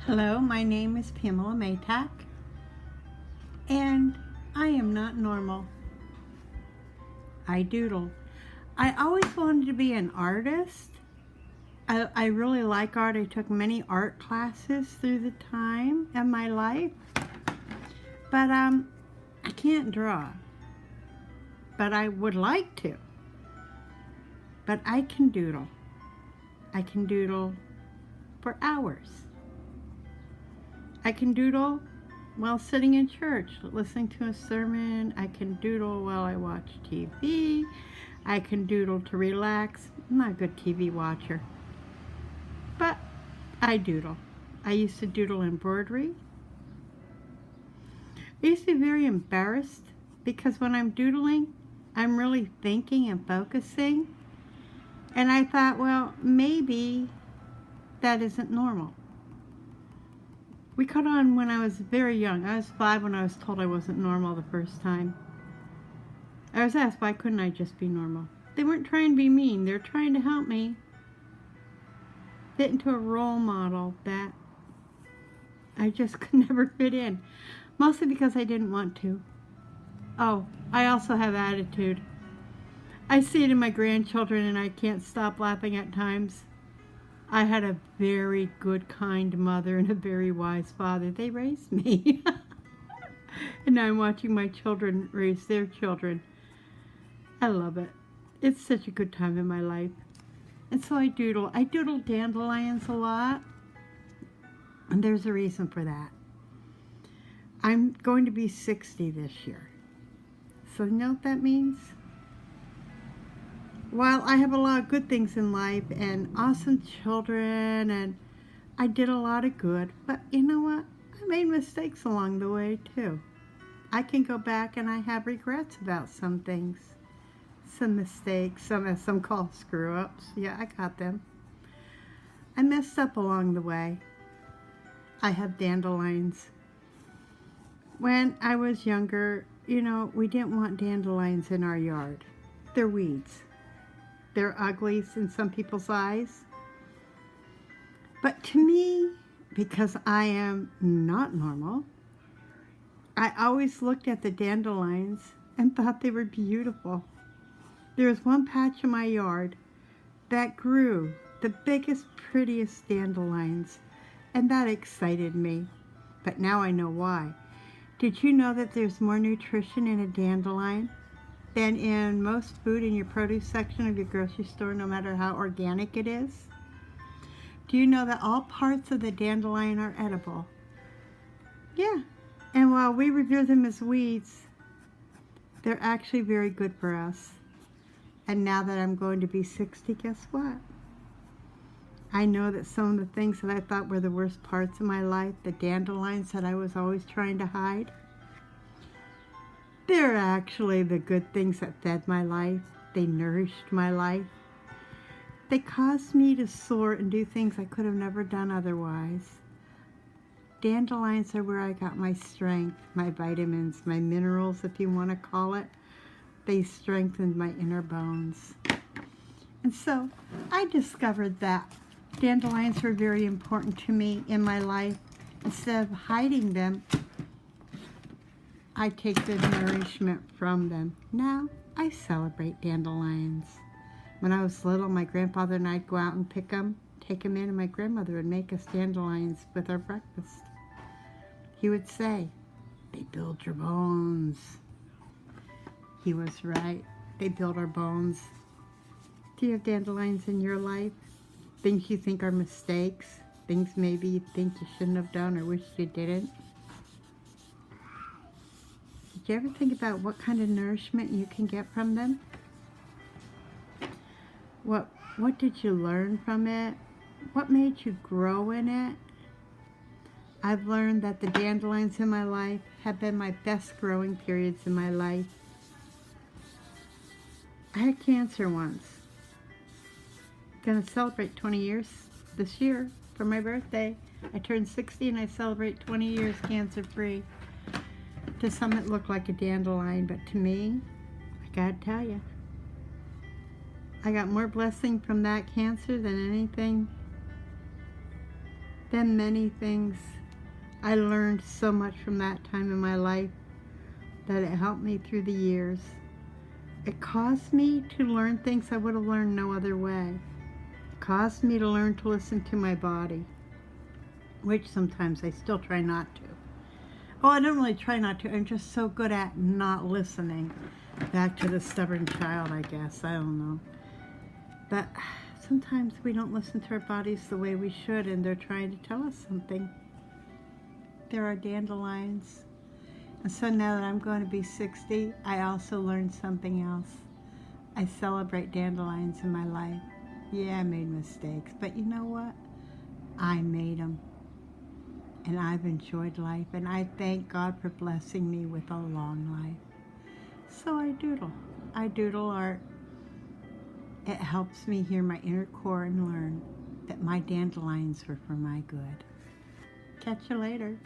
Hello, my name is Pamela Maytak, and I am not normal. I doodle. I always wanted to be an artist. I really like art. I took many art classes through the time of my life, but I can't draw. But I would like to. But I can doodle. I can doodle for hours. I can doodle while sitting in church, listening to a sermon. I can doodle while I watch TV. I can doodle to relax. I'm not a good TV watcher, but I doodle. I used to doodle embroidery. I used to be very embarrassed because when I'm doodling, I'm really thinking and focusing. And I thought, well, maybe that isn't normal. We caught on when I was very young. I was 5 when I was told I wasn't normal the first time. I was asked, why couldn't I just be normal? They weren't trying to be mean. They were trying to help me fit into a role model that I just could never fit in. Mostly because I didn't want to. Oh, I also have attitude. I see it in my grandchildren and I can't stop laughing at times. I had a very good, kind mother and a very wise father. They raised me. And now I'm watching my children raise their children. I love it. It's such a good time in my life. And so I doodle. I doodle dandelions a lot. And there's a reason for that. I'm going to be 60 this year. So you know what that means? While I have a lot of good things in life and awesome children and I did a lot of good, but you know what? I made mistakes along the way too. I can go back and I have regrets about some things, some mistakes, some call screw-ups. Yeah, I got them. I messed up along the way. I have dandelions. When I was younger, we didn't want dandelions in our yard. They're weeds. They're ugly in some people's eyes. But to me, because I am not normal, I always looked at the dandelions and thought they were beautiful. There was one patch in my yard that grew the biggest, prettiest dandelions, and that excited me. But now I know why. Did you know that there's more nutrition in a dandelion than in most food in your produce section of your grocery store, no matter how organic it is? Do you know that all parts of the dandelion are edible? Yeah, and while we revere them as weeds, they're actually very good for us. And now that I'm going to be 60, guess what? I know that some of the things that I thought were the worst parts of my life, the dandelions that I was always trying to hide, they're actually the good things that fed my life. They nourished my life. They caused me to soar and do things I could have never done otherwise. Dandelions are where I got my strength, my vitamins, my minerals, if you want to call it. They strengthened my inner bones. And so I discovered that dandelions were very important to me in my life. Instead of hiding them, I take the nourishment from them. Now I celebrate dandelions. When I was little, my grandfather and I'd go out and pick them, take them in, and my grandmother would make us dandelions with our breakfast. He would say, they build your bones. He was right. They build our bones. Do you have dandelions in your life? Things you think are mistakes? Things maybe you think you shouldn't have done or wish you didn't? Did you ever think about what kind of nourishment you can get from them? What did you learn from it? What made you grow in it? I've learned that the dandelions in my life have been my best growing periods in my life. I had cancer once. Gonna celebrate 20 years this year for my birthday. I turned 60 and I celebrate 20 years cancer-free. To some it looked like a dandelion, but to me, I gotta tell you, I got more blessing from that cancer than anything Then many things. I learned so much from that time in my life that it helped me through the years. It caused me to learn things I would have learned no other way. It caused me to learn to listen to my body, which sometimes I still try not to. Oh, I don't really try not to. I'm just so good at not listening. Back to the stubborn child, I guess. I don't know. But sometimes we don't listen to our bodies the way we should, and they're trying to tell us something. There are dandelions. And so now that I'm going to be 60, I also learned something else. I celebrate dandelions in my life. Yeah, I made mistakes, but you know what? I made them. And I've enjoyed life, and I thank God for blessing me with a long life. So I doodle. I doodle art. It helps me hear my inner core and learn that my dandelions were for my good. Catch you later.